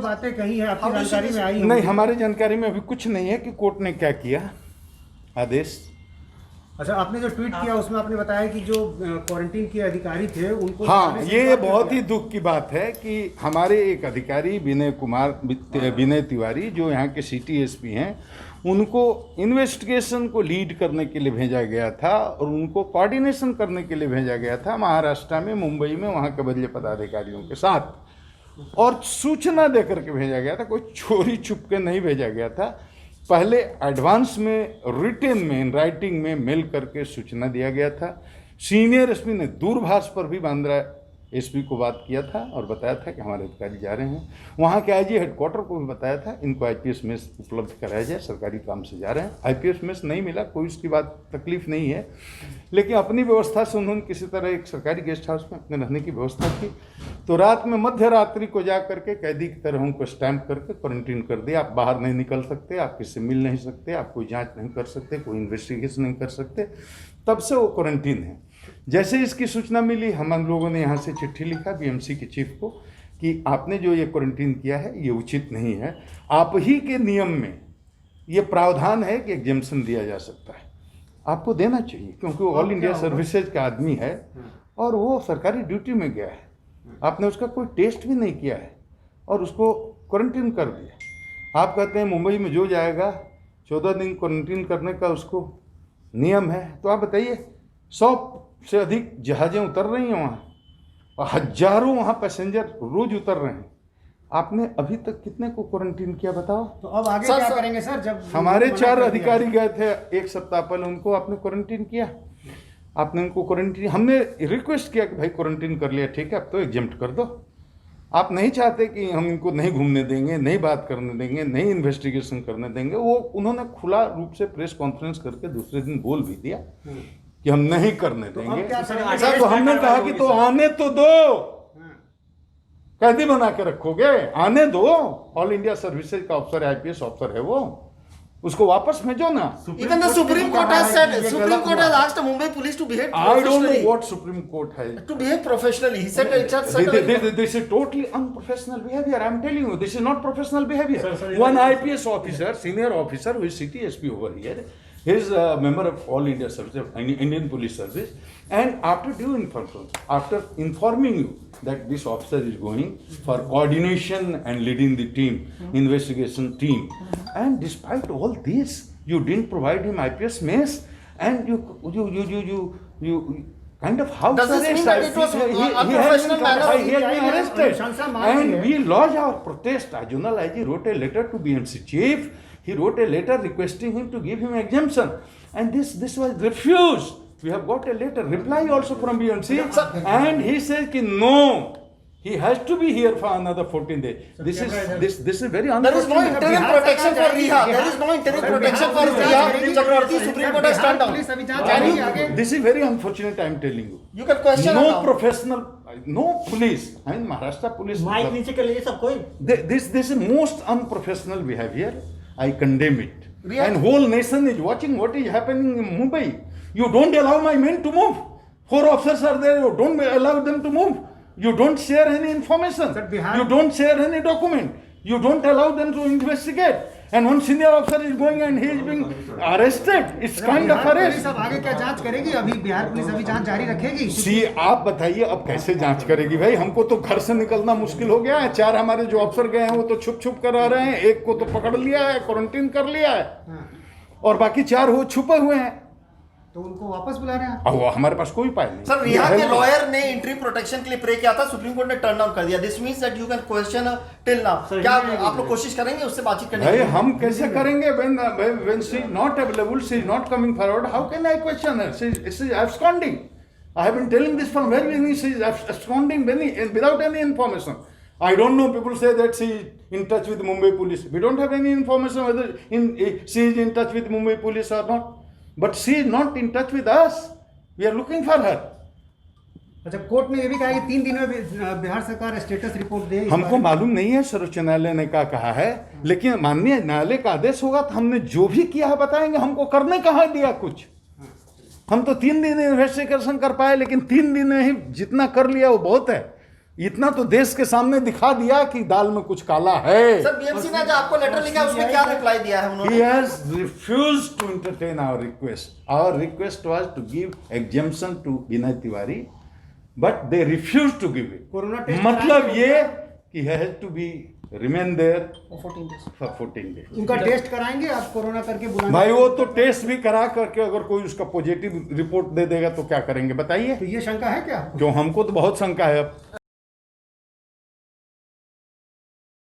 बातें कही है आपकी जानकारी में आई? नहीं, हमारी जानकारी में अभी कुछ नहीं है कि कोर्ट ने क्या किया आदेश। अच्छा, आपने जो ट्वीट किया उसमें आपने बताया कि जो क्वारंटीन के अधिकारी थे उनको, हाँ, ये बहुत ही दुख की बात है कि हमारे एक अधिकारी विनय तिवारी जो यहाँ के सिटी एसपी हैं, उनको इन्वेस्टिगेशन को लीड करने के लिए भेजा गया था और उनको कोऑर्डिनेशन करने के लिए भेजा गया था महाराष्ट्र में, मुंबई में, वहाँ के वरीय पदाधिकारियों के साथ, और सूचना देकर के भेजा गया था। कोई चोरी छुप के नहीं भेजा गया था। पहले एडवांस में रिटन में, इन राइटिंग में मेल करके सूचना दिया गया था। सीनियर एसपी ने दूरभाष पर भी बांद्रा एसपी को बात किया था और बताया था कि हमारे अधिकारी जा रहे हैं। वहाँ के आईजी हेडक्वार्टर को भी बताया था इनको आईपीएस मेस उपलब्ध कराया जाए, सरकारी काम से जा रहे हैं। आईपीएस मेस नहीं मिला, कोई उसकी बात तकलीफ नहीं है, लेकिन अपनी व्यवस्था से उन्होंने किसी तरह एक सरकारी गेस्ट हाउस में अपने रहने की व्यवस्था की। तो रात में मध्य रात्रि को जा करके कैदी की तरह उनको स्टैंप करके क्वारंटीन कर दिया। आप बाहर नहीं निकल सकते, आप किसी से मिल नहीं सकते, आप कोई जांच नहीं कर सकते, कोई इन्वेस्टिगेशन नहीं कर सकते, तब से वो क्वारंटीन है। जैसे इसकी सूचना मिली, हम लोगों ने यहाँ से चिट्ठी लिखा बीएमसी के चीफ को कि आपने जो ये क्वारंटीन किया है ये उचित नहीं है। आप ही के नियम में ये प्रावधान है कि एग्जेम्पशन दिया जा सकता है, आपको देना चाहिए, क्योंकि वो ऑल इंडिया सर्विसेज का आदमी है और वो सरकारी ड्यूटी में गया है। आपने उसका कोई टेस्ट भी नहीं किया है और उसको क्वारंटीन कर दिया। आप कहते हैं मुंबई में जो जाएगा 14 दिन क्वारंटीन करने का उसको नियम है। तो आप बताइए, 100 से अधिक जहाज़ें उतर रही हैं वहाँ और हजारों वहाँ पैसेंजर रोज उतर रहे हैं। आपने अभी तक कितने को क्वारंटीन किया बताओ? तो अब आगे क्या करेंगे सर? जब हमारे 4 अधिकारी गए थे 1 सप्ताह पहले, उनको आपने क्वारंटीन किया, आपने उनको क्वारंटीन, हमने रिक्वेस्ट किया कि भाई क्वारंटीन कर लिया, ठीक है, अब तो एग्जेम्प्ट कर दो। आप नहीं चाहते कि हम इनको नहीं घूमने देंगे, नहीं बात करने देंगे, नहीं इन्वेस्टिगेशन करने देंगे। वो उन्होंने खुला रूप से प्रेस कॉन्फ्रेंस करके दूसरे दिन बोल भी दिया कि हम नहीं करने देंगे। तो हमने कहा कि तो आने तो दो, कैदी बना के रखोगे? आने दो, ऑल इंडिया सर्विसेज का ऑफिसर, आईपीएस ऑफिसर है वो, उसको वापस भेजो ना। Even the Supreme Court has said, Supreme Court has asked Mumbai police to behave I don't know professionally. what Supreme Court has. To behave professionally. He said it's just This is totally unprofessional behavior. I'm telling you, this is not professional behavior. One IPS officer, senior officer, who is city SP over here, he is a member of All India Service, Indian Police Service, and after due information, after informing you that this officer is going for coordination and leading the team, investigation team, and despite all this, you didn't provide him IPS mace, and you kind of house Does this arrest. mean that it was unprofessional manner? He has been arrested, and we lodged our protest. Regional IG wrote a letter to BMC chief. He wrote a letter requesting him to give him exemption, and this was refused. We have got a letter reply also from BMC, and he says ki no, he has to be here for another 14 days. This is very unfortunate. There is no interim protection for Riha. There is no interim protection for Riha. Chakravarti, Supreme Court has turned down. This is very unfortunate, I am telling you. You can question no now. Professional, no police. I mean Maharashtra police. Mic नीचे कर लिए सब कोई। This is most unprofessional behavior. I condemn it. Really? And whole nation is watching what is happening in Mumbai. You don't allow my men to move. 4 officers are there. You don't allow them to move. You don't share any information. Sir, Bihar- You don't share any document. You don't allow them to investigate. And one senior officer is going and he is being arrested. It's kind of arrest. Police अब आगे क्या जांच करेगी? अभी Bihar police अभी जांच जारी रखेगी? सी आप बताइए अब कैसे जांच करेगी भाई? हमको तो घर से निकलना मुश्किल हो गया है। 4 हमारे जो अफसर गए हैं वो तो छुप छुप कर आ रहे हैं, एक को तो पकड़ लिया है, क्वारंटीन कर लिया है, और बाकी 4 वो छुपे हुए हैं। तो उनको वापस बुला रहे हैं? अब वो हमारे पास कोई उपाय नहीं। सर, रिहा के लॉयर ने इंट्री प्रोटेक्शन के लिए प्रे किया था, सुप्रीम कोर्ट ने टर्न डाउन कर दिया। This means that you can question till now. क्या आप लोग कोशिश करेंगे उससे बातचीत करने भाई की? हम कैसे करेंगे? when she is not available, she is not coming forward, how can I question her? She is absconding. I have been telling this from very beginning. She is absconding without any information. I don't know, people say that she is in touch with Mumbai police. We don't have any information whether she is in touch with Mumbai police or not. But she is not in touch with us. We are looking for her. अच्छा, court ने ये भी कहा कि 3 दिन में बिहार सरकार status report दे। हमको मालूम नहीं है, सर्वोच्च न्यायालय ने क्या कहा है, लेकिन माननीय न्यायालय का आदेश होगा तो हमने जो भी किया है बताएंगे। हमको करने कहाँ दिया कुछ? हम तो 3 दिन इन्वेस्टिगेशन कर पाए, लेकिन 3 दिन में ही जितना कर लिया वो बहुत है। इतना तो देश के सामने दिखा दिया कि दाल में कुछ काला है। सर बीएमसी ने जो आपको लेटर लिखा है उसमें क्या रिप्लाई दिया है उन्होंने? He has refused to entertain our request. Our request was to give exemption to Vinay Tiwari, but they refused to give it. Corona test मतलब कराएंगे ये कि he has to be remain there 14 days। for 14 days. उनका test कराएंगे आप corona करके बुलाएंगे? भाई वो तो टेस्ट भी करा करके अगर कोई उसका पॉजिटिव रिपोर्ट दे देगा तो क्या करेंगे बताइए? तो ये शंका है क्या? क्यों, हमको तो बहुत शंका है अब।